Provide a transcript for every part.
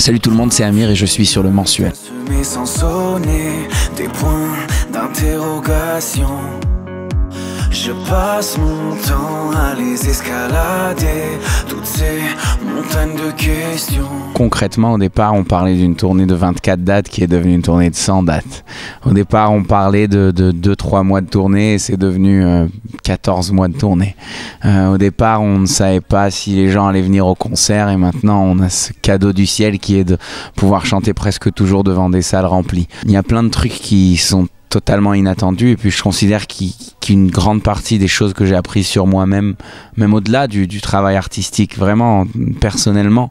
Salut tout le monde, c'est Amir et je suis sur Le Mensuel. Sans sonner des points d'interrogation. Je passe mon temps à les escalader, toutes ces montagnes de questions. Concrètement, au départ, on parlait d'une tournée de 24 dates qui est devenue une tournée de 100 dates. Au départ, on parlait de 2-3 mois de tournée et c'est devenu 14 mois de tournée. Au départ, on ne savait pas si les gens allaient venir au concert et maintenant, on a ce cadeau du ciel qui est de pouvoir chanter presque toujours devant des salles remplies. Il y a plein de trucs qui sont totalement inattendu et puis je considère qu'une grande partie des choses que j'ai apprises sur moi-même, même au-delà du travail artistique, vraiment personnellement,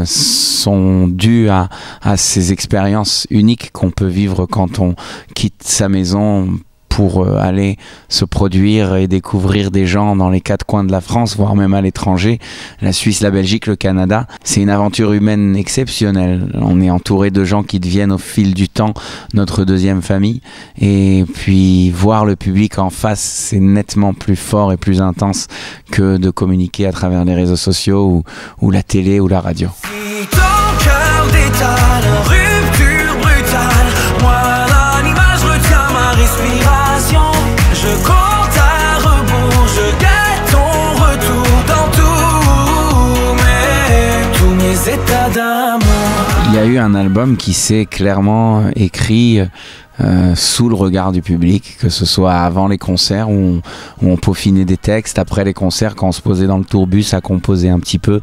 sont dues à ces expériences uniques qu'on peut vivre quand on quitte sa maison pour aller se produire et découvrir des gens dans les 4 coins de la France, voire même à l'étranger, la Suisse, la Belgique, le Canada. C'est une aventure humaine exceptionnelle. On est entouré de gens qui deviennent au fil du temps notre deuxième famille. Et puis voir le public en face, c'est nettement plus fort et plus intense que de communiquer à travers les réseaux sociaux ou la télé ou la radio. Si ton cœur détale, rupture brutale, moi l'animal, je retiens ma respiration. Je compte à rebours, je guette ton retour dans tous mes états d'amour. Il y a eu un album qui s'est clairement écrit sous le regard du public, que ce soit avant les concerts où on peaufinait des textes, après les concerts quand on se posait dans le tourbus à composer un petit peu.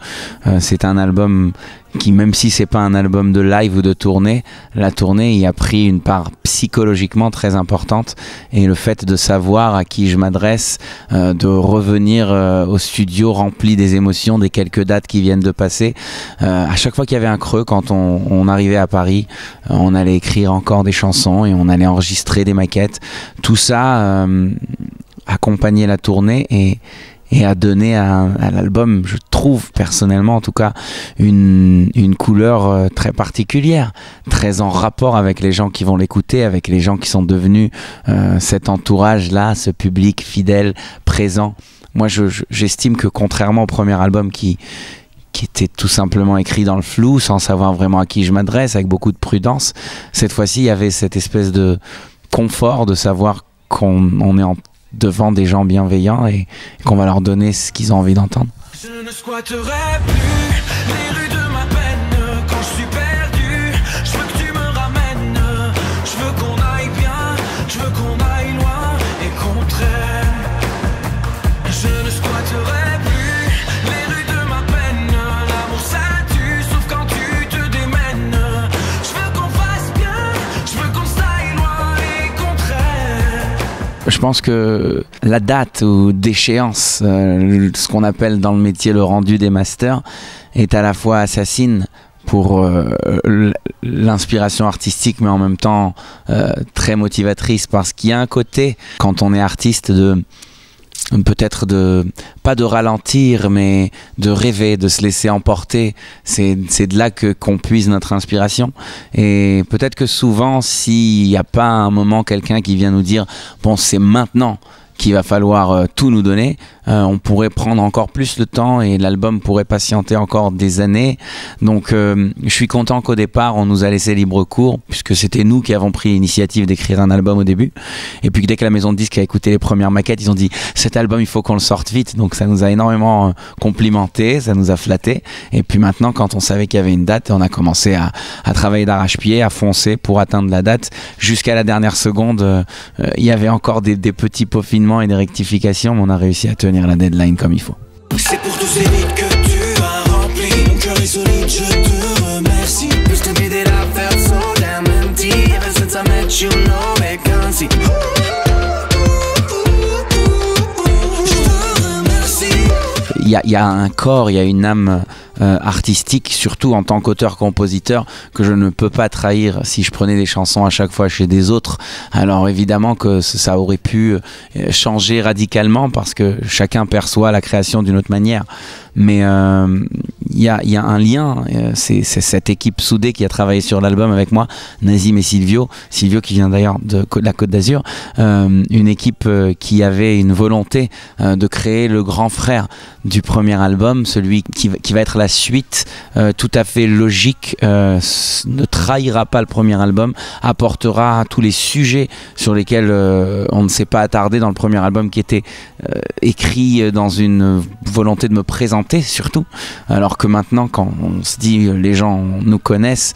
C'est un album qui, même si c'est pas un album de live ou de tournée, la tournée y a pris une part psychologiquement très importante, et le fait de savoir à qui je m'adresse, de revenir au studio rempli des émotions des quelques dates qui viennent de passer. À chaque fois qu'il y avait un creux, quand on arrivait à Paris, on allait écrire encore des chansons et on allait enregistrer des maquettes. Tout ça accompagnait la tournée et a donné à l'album, je trouve personnellement en tout cas, une couleur très particulière, très en rapport avec les gens qui vont l'écouter, avec les gens qui sont devenus cet entourage-là, ce public fidèle, présent. Moi, j'estime que contrairement au premier album qui était tout simplement écrit dans le flou, sans savoir vraiment à qui je m'adresse, avec beaucoup de prudence, cette fois-ci, il y avait cette espèce de confort de savoir qu'on est devant des gens bienveillants et qu'on va leur donner ce qu'ils ont envie d'entendre. Je ne squatterai plus les rues de ma peine quand je suis perdu. Je veux que tu me ramènes, je veux qu'on aille bien, je veux qu'on aille loin et qu'on traîne. Je ne squatterai plus les rues de ma peine. L'amour ça tue, sauf quand tu te démènes. Je veux qu'on fasse bien, je veux qu'on s'aille loin et qu'on traîne. Je pense que la date ou d'échéance, ce qu'on appelle dans le métier le rendu des masters, est à la fois assassine pour l'inspiration artistique, mais en même temps très motivatrice, parce qu'il y a un côté, quand on est artiste, peut-être pas de ralentir, mais de rêver, de se laisser emporter. C'est de là qu'on puise notre inspiration. Et peut-être que souvent, s'il n'y a pas un moment quelqu'un qui vient nous dire « bon, c'est maintenant », qu'il va falloir tout nous donner, on pourrait prendre encore plus le temps et l'album pourrait patienter encore des années. Donc je suis content qu'au départ on nous a laissé libre cours, puisque c'était nous qui avons pris l'initiative d'écrire un album au début, et puis dès que la maison de disques a écouté les premières maquettes, ils ont dit cet album il faut qu'on le sorte vite. Donc ça nous a énormément complimenté, ça nous a flatté, et puis maintenant quand on savait qu'il y avait une date, on a commencé à travailler d'arrache-pied, à foncer pour atteindre la date. Jusqu'à la dernière seconde, il y avait encore des petits peaufinements et des rectifications, mais on a réussi à tenir la deadline comme il faut. C'est pour tous ces vides que tu as rempli. Mon cœur est solide, je te remercie. Plus que t'aider à faire so damn empty. Ever since I met you, no vacancy. Je te remercie. Il y a un corps, il y a une âme artistique, surtout en tant qu'auteur-compositeur, que je ne peux pas trahir si je prenais des chansons à chaque fois chez des autres. Alors évidemment que ça aurait pu changer radicalement parce que chacun perçoit la création d'une autre manière. Mais il y a un lien, c'est cette équipe soudée qui a travaillé sur l'album avec moi, Nazim et Silvio qui vient d'ailleurs de la Côte d'Azur, une équipe qui avait une volonté de créer le grand frère du premier album, celui qui va être la suite tout à fait logique ne trahira pas le premier album, apportera tous les sujets sur lesquels on ne s'est pas attardé dans le premier album, qui était écrit dans une volonté de me présenter surtout, alors que maintenant quand on se dit les gens nous connaissent,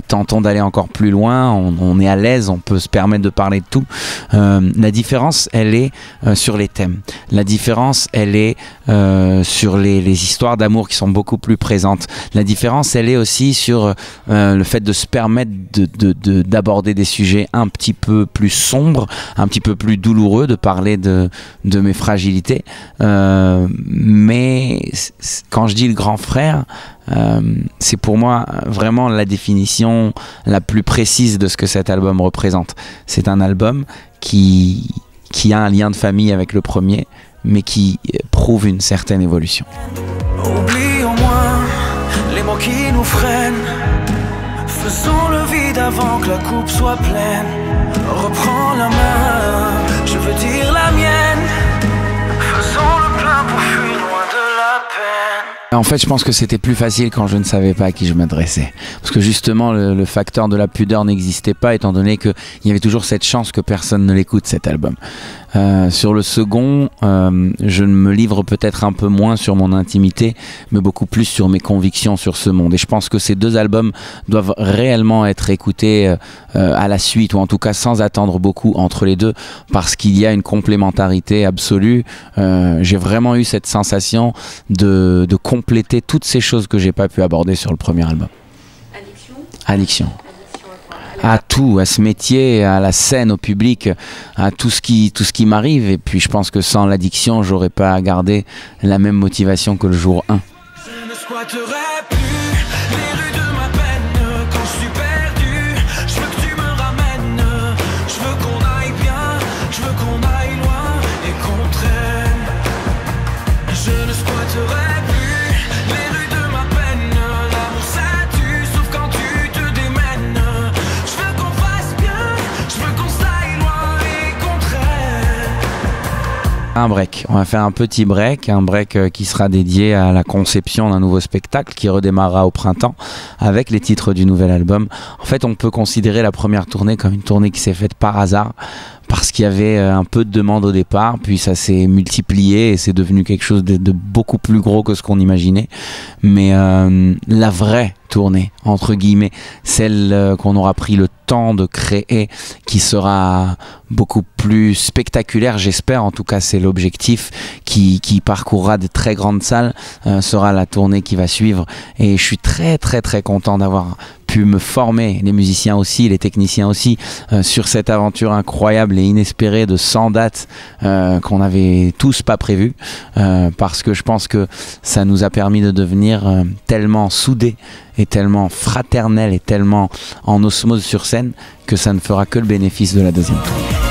tentons d'aller encore plus loin, on est à l'aise, on peut se permettre de parler de tout. La différence elle est sur les thèmes, la différence elle est sur les histoires d'amour qui sont beaucoup plus présentes, la différence elle est aussi sur le fait de se permettre d'aborder des sujets un petit peu plus sombres, un petit peu plus douloureux, de parler de mes fragilités, mais quand je dis le grand frère, c'est pour moi vraiment la définition la plus précise de ce que cet album représente. C'est un album qui a un lien de famille avec le premier, mais qui prouve une certaine évolution. Oublie au moins les mots qui nous freinent. Faisons le vide avant que la coupe soit pleine. Reprends la main, je veux dire la mienne. Faisons le plein pour fuir loin de la peine. En fait, je pense que c'était plus facile quand je ne savais pas à qui je m'adressais. Parce que justement, le facteur de la pudeur n'existait pas, étant donné qu'il y avait toujours cette chance que personne ne l'écoute, cet album. Sur le second, je me livre peut-être un peu moins sur mon intimité, mais beaucoup plus sur mes convictions sur ce monde. Et je pense que ces deux albums doivent réellement être écoutés à la suite, ou en tout cas sans attendre beaucoup entre les deux, parce qu'il y a une complémentarité absolue. J'ai vraiment eu cette sensation de compléter toutes ces choses que j'ai pas pu aborder sur le premier album. Addiction. À tout, à ce métier, à la scène, au public, à tout ce qui m'arrive. Et puis je pense que sans l'addiction, j'aurais pas gardé la même motivation que le jour 1. Je ne squatterai plus les rues de ma peine. Quand je suis perdu, je veux que tu me ramènes. Je veux qu'on aille bien, je veux qu'on aille loin et qu'on traîne. Je ne squatterai plus les rues de ma peine. L'amour ça tue, sauf quand tu te démènes. Je veux qu'on fasse bien, je veux qu'on s'aille loin et qu'on traîne. Un break, on va faire un petit break, qui sera dédié à la conception d'un nouveau spectacle qui redémarrera au printemps avec les titres du nouvel album. En fait, on peut considérer la première tournée comme une tournée qui s'est faite par hasard, parce qu'il y avait un peu de demandes au départ, puis ça s'est multiplié et c'est devenu quelque chose de beaucoup plus gros que ce qu'on imaginait. Mais la vraie tournée, entre guillemets, celle qu'on aura pris le temps de créer, qui sera beaucoup plus spectaculaire, j'espère, en tout cas c'est l'objectif, qui parcourra de très grandes salles, sera la tournée qui va suivre. Et je suis très très très content d'avoir pu me former, les musiciens aussi, les techniciens aussi, sur cette aventure incroyable et inespérée de 100 dates qu'on n'avait tous pas prévues, parce que je pense que ça nous a permis de devenir tellement soudés et tellement fraternels et tellement en osmose sur scène que ça ne fera que le bénéfice de la deuxième tournée.